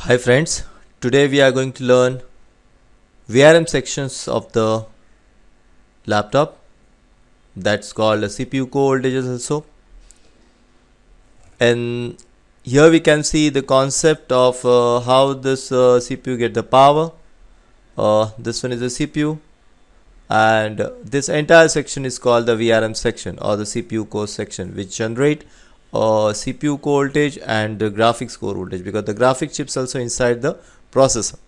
Hi friends, today we are going to learn VRM sections of the laptop, that's called a CPU core voltages also. And here we can see the concept of how this CPU get the power. This one is the CPU, and this entire section is called the VRM section or the CPU core section, which generate CPU core voltage and the graphics core voltage, because the graphic chips also inside the processor.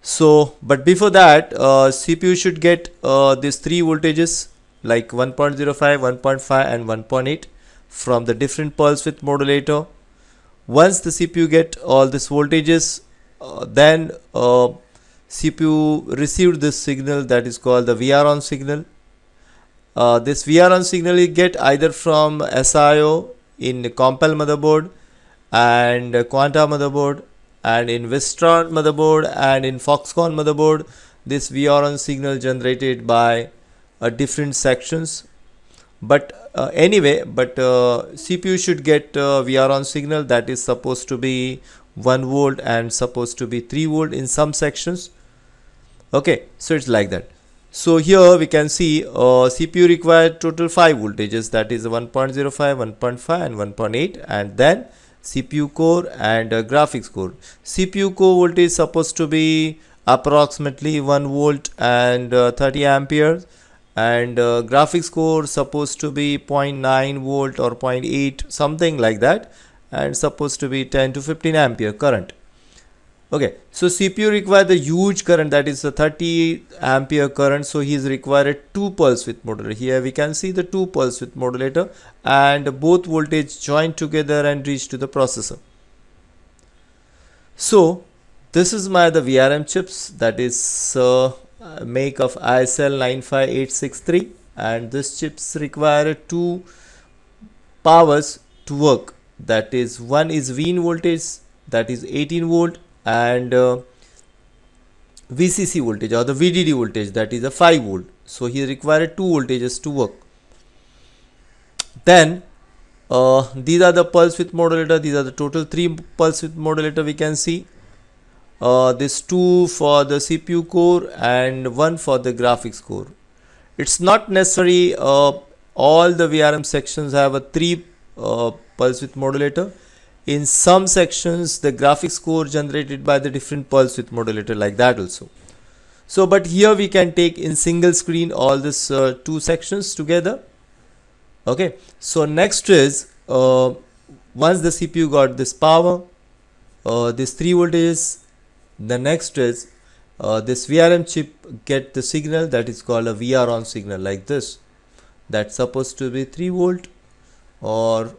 So, but before that, CPU should get these three voltages like 1.05, 1.5 and 1.8 from the different pulse width modulator. Once the CPU get all these voltages, then CPU received this signal that is called the VR on signal. This VR on signal you get either from SIO in Compal motherboard and Quanta motherboard, and in Wistron motherboard and in Foxconn motherboard. This VR on signal generated by different sections. But anyway, CPU should get VR on signal that is supposed to be 1 volt and supposed to be 3 volt in some sections. Okay, so it's like that. So here we can see CPU required total 5 voltages, that is 1.05, 1.5 and 1.8, and then CPU core and graphics core. CPU core voltage is supposed to be approximately 1 volt and 30 amperes, and graphics core supposed to be 0.9 volt or 0.8, something like that, and supposed to be 10 to 15 ampere current. Okay, so CPU requires the huge current, that is a 30 ampere current, so he is required 2 pulse width modulator. Here we can see the 2 pulse width modulator, and both voltage join together and reach to the processor. So this is the VRM chips, that is make of ISL 95863, and this chips require 2 powers to work, that is one is VIN voltage, that is 18 volt, and VCC voltage or the VDD voltage, that is a 5 volt. So he required 2 voltages to work. Then these are the pulse width modulator. These are the total 3 pulse width modulator we can see. This 2 for the CPU core and 1 for the graphics core. It's not necessary all the VRM sections have a 3 pulse width modulator. In some sections the graphics core generated by the different pulse width modulator, like that also. So but here we can take in single screen all this 2 sections together. Okay, so next is once the CPU got this power, this 3 voltages, the next is this VRM chip get the signal that is called a VR on signal, like this, that's supposed to be 3 volt, or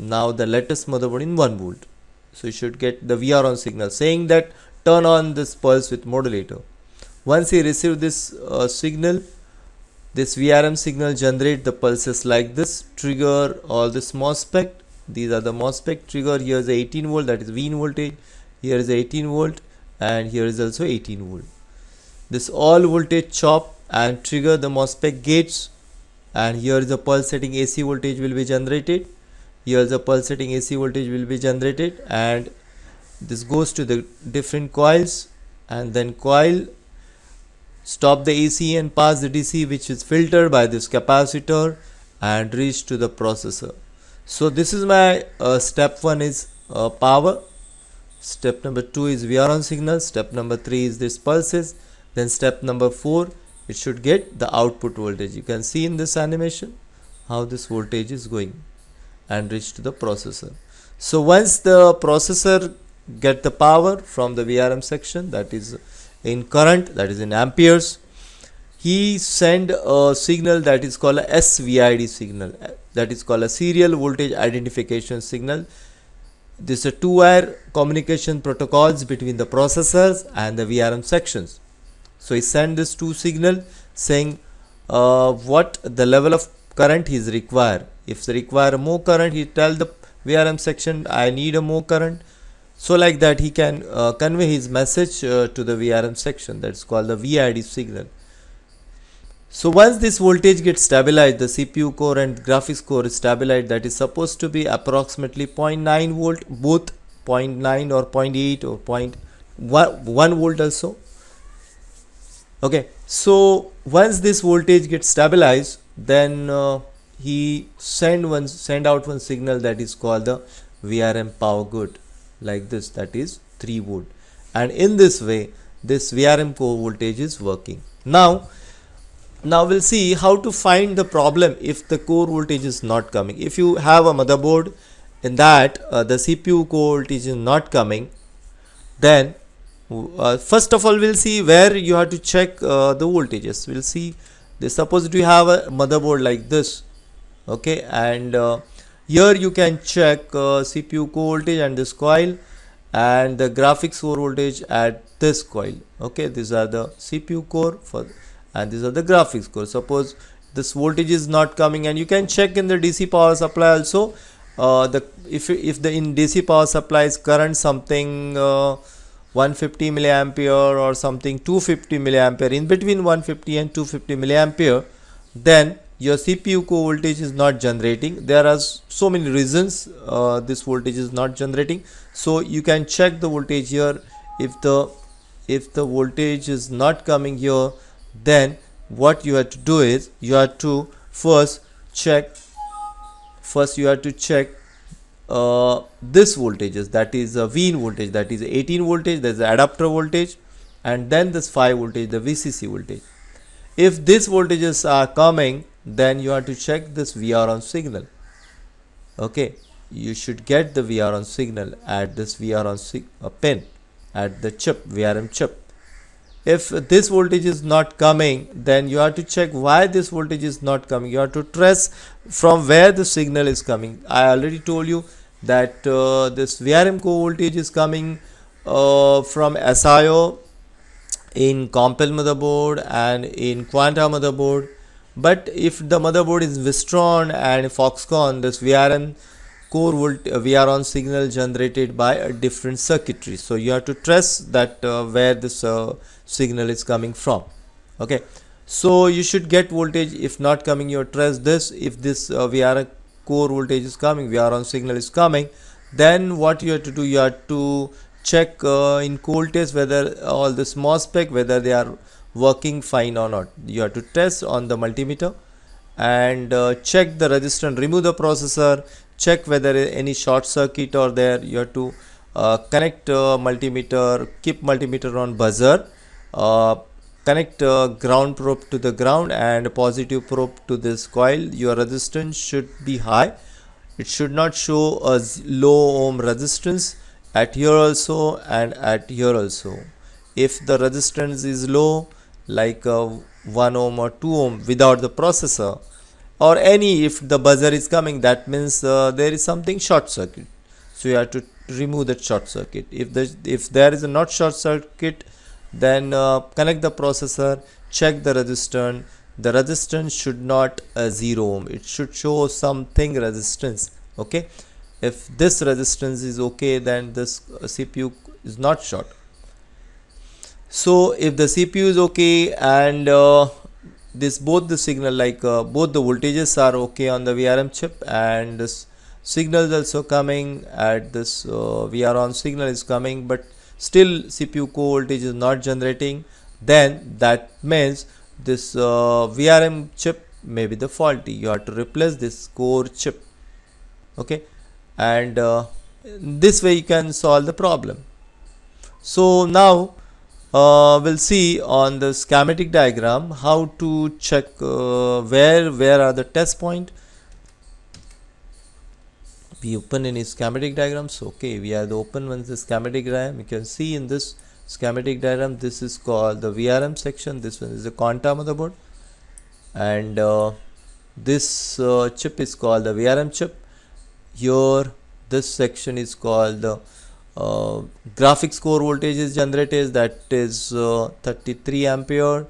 now the latest motherboard in 1 volt. So you should get the VR on signal saying that turn on this pulse width modulator. Once he received this signal, this VRM signal generate the pulses like this, trigger all this MOSFET. These are the MOSFET trigger. Here is 18 volt, that is VIN voltage. Here is 18 volt, and here is also 18 volt. This all voltage chop and trigger the MOSFET gates, and here is the pulsating AC voltage will be generated. Here the pulsating AC voltage will be generated, and this goes to the different coils, and then coil stop the AC and pass the DC, which is filtered by this capacitor and reach to the processor. So this is my step 1 is power, step number 2 is VR on signal, step number 3 is this pulses, then step number 4 it should get the output voltage. You can see in this animation how this voltage is going and reach to the processor. So once the processor get the power from the VRM section, that is in current, that is in amperes, he send a signal that is called a SVID signal, that is called a serial voltage identification signal. This is a 2-wire communication protocols between the processors and the VRM sections. So he send this 2 signal saying what the level of current he is required. If they require more current, he tell the VRM section I need a more current. So like that he can convey his message to the VRM section, that's called the VID signal. So once this voltage gets stabilized, the CPU core and graphics core is stabilized, that is supposed to be approximately 0.9 volt both 0.9 or 0.8 or 0.1 volt also. Okay, so once this voltage gets stabilized, then he send out one signal that is called the VRM power good, like this, that is 3 volt, and in this way this VRM core voltage is working. Now we'll see how to find the problem if the core voltage is not coming. If you have a motherboard in that the CPU core voltage is not coming, then first of all we'll see where you have to check the voltages. We'll see this. Suppose you have a motherboard like this, okay, and here you can check CPU core voltage and this coil, and the graphics core voltage at this coil. Okay, these are the CPU core and these are the graphics core. Suppose this voltage is not coming, and you can check in the DC power supply also. If the in DC power supply is current something 150 milliampere or something 250 milliampere, in between 150 and 250 milliampere, then your CPU core voltage is not generating. There are so many reasons this voltage is not generating. So you can check the voltage here. If the voltage is not coming here, then what you have to do is you have to first check this voltages, that is a V in voltage, that is 18 voltage, there is adapter voltage, and then this 5 voltage, the VCC voltage. If these voltages are coming, then you have to check this VR on signal. Okay, you should get the VR on signal at this VR on pin at the chip, VRM chip. If this voltage is not coming, then you have to check why this voltage is not coming. You have to trace from where the signal is coming. I already told you that this VRM core voltage is coming from SIO in Compel motherboard and in Quanta motherboard. But if the motherboard is Wistron and Foxconn, this VRM core VR on signal generated by a different circuitry. So you have to trace that where this signal is coming from. Okay, so you should get voltage. If not coming, you trace this. If this VR core voltage is coming, VR on signal is coming, then what you have to do, you have to check in cold test whether all this MOSFET, whether they are working fine or not. You have to test on the multimeter and check the resistor, remove the processor, check whether any short circuit or there. You have to connect multimeter, keep multimeter on buzzer, connect ground probe to the ground and positive probe to this coil. Your resistance should be high. It should not show a low ohm resistance at here also and at here also. If the resistance is low, like 1 ohm or 2 ohm without the processor, or any, if the buzzer is coming, that means there is something short circuit. So you have to remove that short circuit. If there is a not short circuit, then connect the processor, check the resistance. The resistance should not 0 ohm, it should show something resistance. Okay, if this resistance is okay, then this CPU is not short. So if the CPU is okay and this both the signal, like both the voltages are okay on the VRM chip, and this signal is also coming at this VR on signal is coming, but still CPU core voltage is not generating, then that means this VRM chip may be the faulty. You have to replace this core chip. Okay, and this way you can solve the problem. So now we'll see on the schematic diagram how to check where are the test point. We open any schematic diagrams. Okay, we have the open ones, the schematic diagram. You can see in this schematic diagram, this is called the VRM section, this one is the Quanta motherboard, and this chip is called the VRM chip. Here this section is called the graphics core voltage is generated, that is 33 ampere,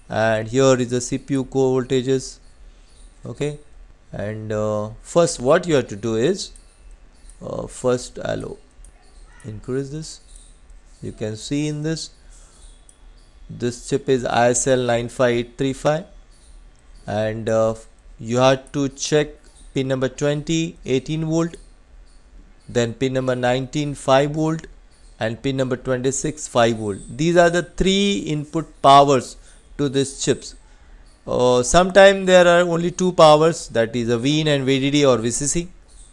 and here is the CPU core voltages. Okay, and first what you have to do is first I'll increase this. You can see in this chip is ISL 95835, and you have to check pin number 20, 18 volt, then pin number 19 5 volt, and pin number 26 5 volt. These are the three input powers to these chips. Sometimes there are only two powers, that is a VIN and VDD or VCC.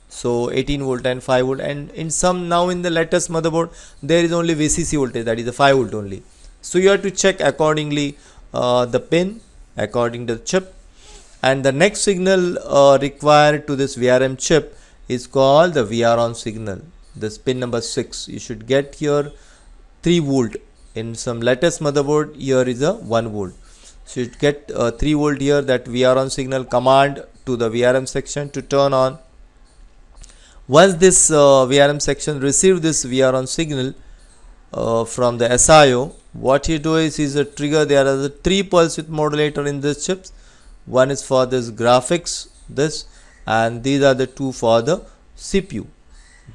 So 18 volt and 5 volt, and in some, now in the latest motherboard there is only VCC voltage, that is a 5 volt only. So you have to check accordingly the pin according to the chip. And the next signal required to this VRM chip is called the VR on signal. This pin number 6, you should get here 3 volt. In some latest motherboard here is a 1 volt. So you get 3 volt here, that VR on signal command to the VRM section to turn on. Once this VRM section receive this VR on signal from the SIO, what you do is a trigger. There are the 3 pulse width modulator in this chips. One is for this graphics, this, and these are the 2 for the CPU.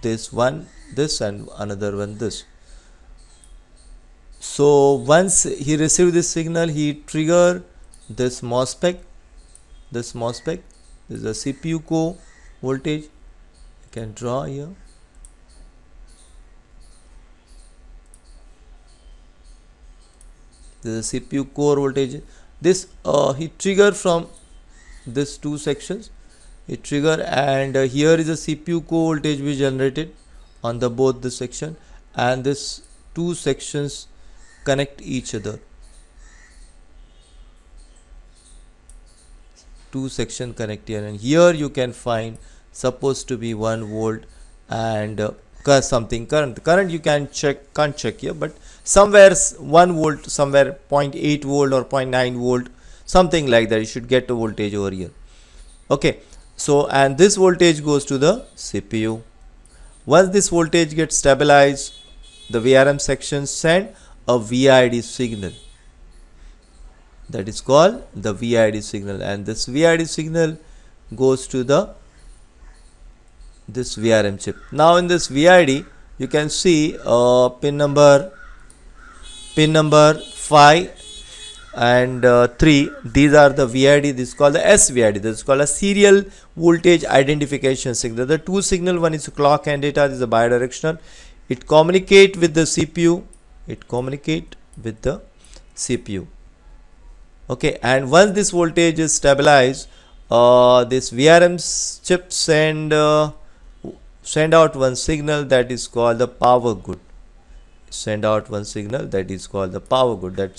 This one, this, and another one, this. So once he receive this signal, he trigger this MOSFET. This MOSFET is the CPU core voltage. You can draw here. This is the CPU core voltage. This he trigger from this 2 sections. He trigger, and here is the CPU core voltage we generated on the both the section, and this 2 sections connect each other. 2 section connect here, and here you can find supposed to be 1 volt and something current you can't check here, but somewhere 1 volt, somewhere 0.8 volt or 0.9 volt, something like that. You should get a voltage over here. Okay, so and this voltage goes to the CPU. Once this voltage gets stabilized, the VRM section send a VID signal, that is called the VID signal, and this VID signal goes to this VRM chip. Now in this VID you can see pin number 5 and 3. These are the VID. This is called the SVID. This is called a serial voltage identification signal. The 2 signal, one is clock and data. This is a bidirectional. It communicate with the CPU. Okay, and once this voltage is stabilized, this VRM chip send out one signal, that is called the power good. That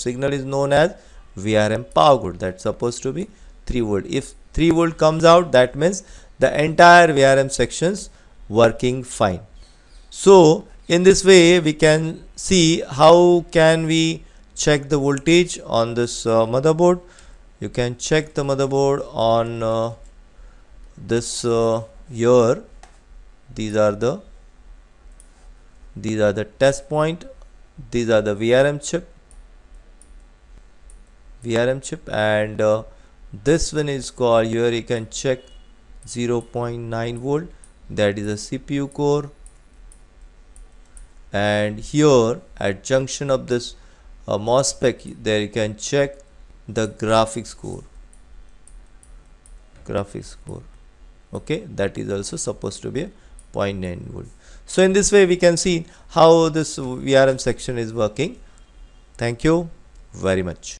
signal is known as VRM power good. That's supposed to be 3 volt. If 3 volt comes out, that means the entire VRM sections working fine. So in this way we can see how can we check the voltage on this motherboard. You can check the motherboard on this here. These are the test point. These are the VRM chip, and this one is called, here you can check 0.9 volt, that is a CPU core, and here at junction of this MOSFET, there you can check the graphics core. Okay, that is also supposed to be a 0.9 volt. So in this way we can see how this VRM section is working. Thank you very much.